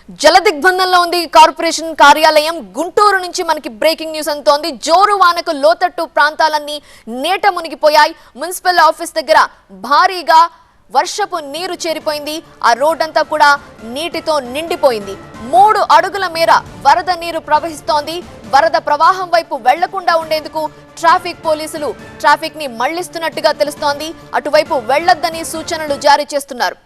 జలదిగ్బంధంలో ఉంది కార్పొరేషన్ కార్యాలయం. గుంటూరు నుంచి మనకి బ్రేకింగ్ న్యూస్ అంతోంది. జోరు వానకు లోతట్టు ప్రాంతాలన్నీ నీట మునిగిపోయాయి. మున్సిపల్ ఆఫీస్ దగ్గర భారీగా వర్షపు నీరు చేరిపోయింది. ఆ రోడ్ అంతా కూడా నీటితో నిండిపోయింది. 3 అడుగుల మేర వరద నీరు ప్రవహిస్తోంది. వరద ప్రవాహం వైపు వెళ్లకుండా ఉండేందుకు ట్రాఫిక్ పోలీసులు ట్రాఫిక్ ని మళ్లిస్తున్నట్టుగా తెలుస్తోంది. అటువైపు వెళ్లొద్దని సూచనలు జారీ చేస్తున్నారు.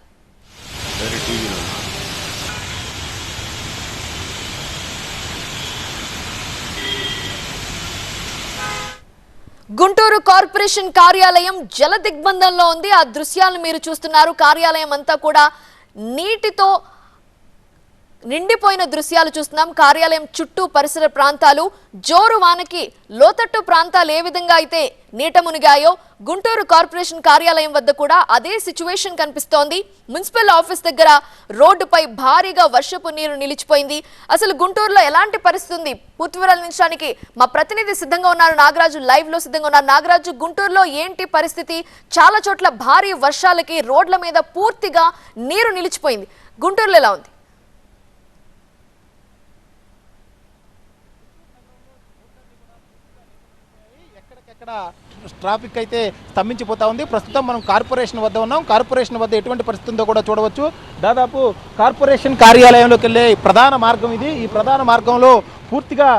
గుంటూరు కార్పొరేషన్ కార్యాలయం జల దిగ్బంధంలో ఉంది. ఆ దృశ్యాలను మీరు చూస్తున్నారు. కార్యాలయం అంతా కూడా నీటితో నిండిపోయిన దృశ్యాలు చూస్తున్నాం. కార్యాలయం చుట్టూ పరిసర ప్రాంతాలు జోరు వానకి లోతట్టు ప్రాంతాలు ఏ విధంగా అయితే నీట మునిగాయో గుంటూరు కార్పొరేషన్ కార్యాలయం వద్ద కూడా అదే సిచ్యువేషన్ కనిపిస్తోంది. మున్సిపల్ ఆఫీస్ దగ్గర రోడ్డుపై భారీగా వర్షపు నీరు నిలిచిపోయింది. అసలు గుంటూరులో ఎలాంటి పరిస్థితి ఉంది పూర్తి వివరాలు అందించడానికి మా ప్రతినిధి సిద్ధంగా ఉన్నారు. నాగరాజు లైవ్ లో సిద్ధంగా ఉన్నారు. నాగరాజు, గుంటూరులో ఏంటి పరిస్థితి? చాలా చోట్ల భారీ వర్షాలకి రోడ్ల మీద పూర్తిగా నీరు నిలిచిపోయింది. గుంటూరులో ఎలా ఉంది? ట్రాఫిక్ అయితే స్తంభించిపోతా ఉంది. ప్రస్తుతం మనం కార్పొరేషన్ వద్ద ఉన్నాం. కార్పొరేషన్ వద్ద ఎటువంటి పరిస్థితి ఉందో కూడా చూడవచ్చు. దాదాపు కార్పొరేషన్ కార్యాలయంలోకి వెళ్ళే ప్రధాన మార్గం ఇది. ఈ ప్రధాన మార్గంలో పూర్తిగా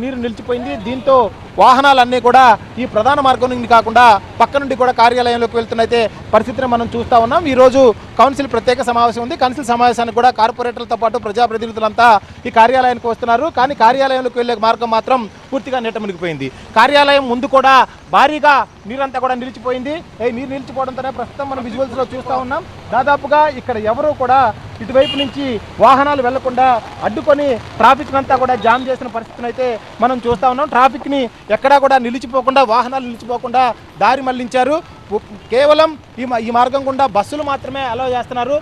నీరు నిలిచిపోయింది. దీంతో వాహనాలన్నీ కూడా ఈ ప్రధాన మార్గం నుండి కాకుండా పక్క నుండి కూడా కార్యాలయంలోకి వెళ్తున్నైతే పరిస్థితిని మనం చూస్తూ ఉన్నాం. ఈరోజు కౌన్సిల్ ప్రత్యేక సమావేశం ఉంది. కౌన్సిల్ సమావేశానికి కూడా కార్పొరేటర్లతో పాటు ప్రజాప్రతినిధులంతా ఈ కార్యాలయానికి వస్తున్నారు. కానీ కార్యాలయంలోకి వెళ్ళే మార్గం మాత్రం పూర్తిగా నీట మునిగిపోయింది. కార్యాలయం ముందు కూడా భారీగా నీరంతా కూడా నిలిచిపోయింది. నీరు నిలిచిపోవడంతోనే ప్రస్తుతం మనం విజువల్స్లో చూస్తూ ఉన్నాం. దాదాపుగా ఇక్కడ ఎవరూ కూడా ఇటువైపు నుంచి వాహనాలు వెళ్లకుండా అడ్డుకొని ట్రాఫిక్ అంతా కూడా జామ్ చేసిన పరిస్థితిని అయితే మనం చూస్తూ ఉన్నాం. ట్రాఫిక్ని ఎక్కడా కూడా నిలిచిపోకుండా, వాహనాలు నిలిచిపోకుండా దారి మళ్లించారు. కేవలం ఈ మార్గం గుండా బస్సులు మాత్రమే అలౌ చేస్తున్నారు.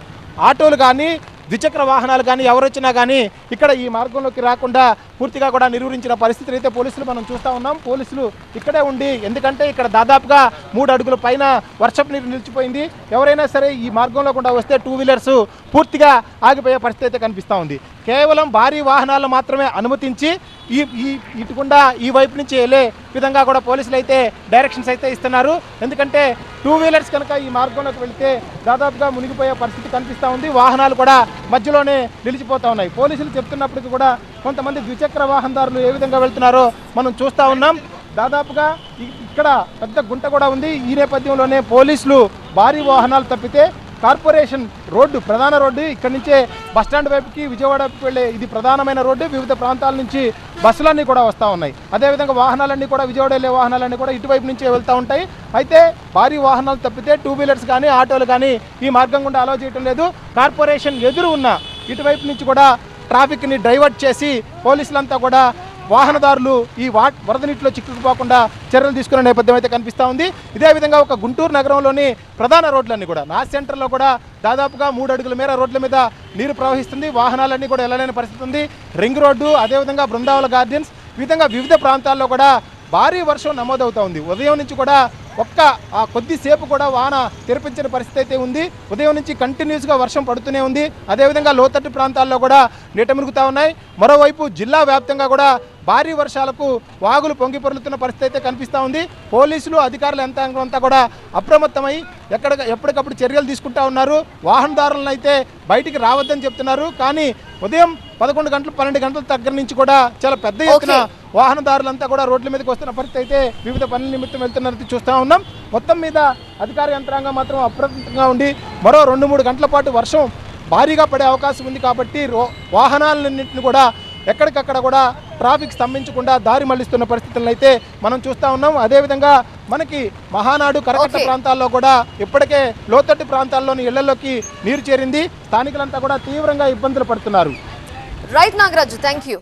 ఆటోలు కానీ ద్విచక్ర వాహనాలు కానీ ఎవరు వచ్చినా కానీ ఇక్కడ ఈ మార్గంలోకి రాకుండా పూర్తిగా కూడా నిర్వహించిన పరిస్థితులు అయితే పోలీసులు మనం చూస్తూ ఉన్నాం. పోలీసులు ఇక్కడే ఉండి, ఎందుకంటే ఇక్కడ దాదాపుగా 3 అడుగుల పైన వర్షపు నీరు నిలిచిపోయింది. ఎవరైనా సరే ఈ మార్గంలో కూడా వస్తే 2 వీలర్స్ పూర్తిగా ఆగిపోయే పరిస్థితి అయితే కనిపిస్తూ ఉంది. కేవలం భారీ వాహనాలు మాత్రమే అనుమతించి ఇటుకుండా ఈ వైపు నుంచి వెళ్ళే విధంగా కూడా పోలీసులు అయితే డైరెక్షన్స్ అయితే ఇస్తున్నారు. ఎందుకంటే 2 వీలర్స్ కనుక ఈ మార్గంలోకి వెళితే దాదాపుగా మునిగిపోయే పరిస్థితి కనిపిస్తూ ఉంది. వాహనాలు కూడా మధ్యలోనే నిలిచిపోతూ ఉన్నాయి. పోలీసులు చెప్తున్నప్పటికీ కూడా కొంతమంది ద్విచక్ర వాహనదారులు ఏ విధంగా వెళ్తున్నారో మనం చూస్తూ ఉన్నాం. దాదాపుగా ఇక్కడ పెద్ద గుంట కూడా ఉంది. ఈ నేపథ్యంలోనే పోలీసులు భారీ వాహనాలు తప్పితే కార్పొరేషన్ రోడ్డు, ప్రధాన రోడ్డు, ఇక్కడి నుంచే బస్టాండ్ వైపుకి విజయవాడకి వెళ్ళే ఇది ప్రధానమైన రోడ్డు. వివిధ ప్రాంతాల నుంచి బస్సులన్నీ కూడా వస్తూ ఉన్నాయి. అదేవిధంగా వాహనాలన్నీ కూడా విజయవాడ వెళ్ళే వాహనాలన్నీ కూడా ఇటువైపు నుంచే వెళ్తూ ఉంటాయి. అయితే భారీ వాహనాలు తప్పితే 2 వీలర్స్ కానీ ఆటోలు కానీ ఈ మార్గం గుండా అలౌ చేయడం లేదు. కార్పొరేషన్ ఎదురు ఉన్న ఇటువైపు నుంచి కూడా ట్రాఫిక్ని డైవర్ట్ చేసి పోలీసులంతా కూడా వాహనదారులు ఈ వరద నీటిలో చిక్కుకుపోకుండా చర్యలు తీసుకునే నేపథ్యం అయితే కనిపిస్తూ ఉంది. ఇదే విధంగా ఒక గుంటూరు నగరంలోని ప్రధాన రోడ్లన్నీ కూడా నార్త్ సెంటర్లో కూడా దాదాపుగా 3 అడుగుల మేర రోడ్ల మీద నీరు ప్రవహిస్తుంది. వాహనాలన్నీ కూడా వెళ్ళలేని పరిస్థితి ఉంది. రింగ్ రోడ్డు, అదేవిధంగా బృందావన గార్డెన్స్, ఈ విధంగా వివిధ ప్రాంతాల్లో కూడా భారీ వర్షం నమోదవుతూ ఉంది. ఉదయం నుంచి కూడా కొద్దిసేపు కూడా వాన తెరిపించిన పరిస్థితి అయితే ఉంది. ఉదయం నుంచి కంటిన్యూస్గా వర్షం పడుతూనే ఉంది. అదేవిధంగా లోతట్టు ప్రాంతాల్లో కూడా నీట మురుగుతూ ఉన్నాయి. మరోవైపు జిల్లా వ్యాప్తంగా కూడా భారీ వర్షాలకు వాగులు పొంగి పొర్లుతున్న పరిస్థితి అయితే కనిపిస్తూ ఉంది. పోలీసులు, అధికారులు యంత్రాంగం అంతా కూడా అప్రమత్తమై ఎప్పటికప్పుడు చర్యలు తీసుకుంటా ఉన్నారు. వాహనదారులను అయితే బయటికి రావద్దని చెప్తున్నారు. కానీ ఉదయం 11 గంటలు 12 గంటల దగ్గర నుంచి కూడా చాలా పెద్ద ఎత్తున వాహనదారులంతా కూడా రోడ్ల మీదకి వస్తున్న పరిస్థితి అయితే వివిధ పనుల నిమిత్తం వెళ్తున్నట్టు చూస్తూ ఉన్నాం. మొత్తం మీద అధికార యంత్రాంగం మాత్రం అప్రమత్తంగా ఉండి మరో 2-3 గంటల పాటు వర్షం భారీగా పడే అవకాశం ఉంది. కాబట్టి వాహనాలన్నింటినీ కూడా ఎక్కడికక్కడ కూడా ట్రాఫిక్ స్తంభించకుండా దారి మళ్లిస్తున్న పరిస్థితులను అయితే మనం చూస్తూ ఉన్నాం. అదేవిధంగా మనకి మహానాడు, కరకట్ట ప్రాంతాల్లో కూడా ఇప్పటికే లోతట్టు ప్రాంతాల్లోని ఇళ్లలోకి నీరు చేరింది. స్థానికులంతా కూడా తీవ్రంగా ఇబ్బందులు పడుతున్నారు. Right Nagaraju, thank you.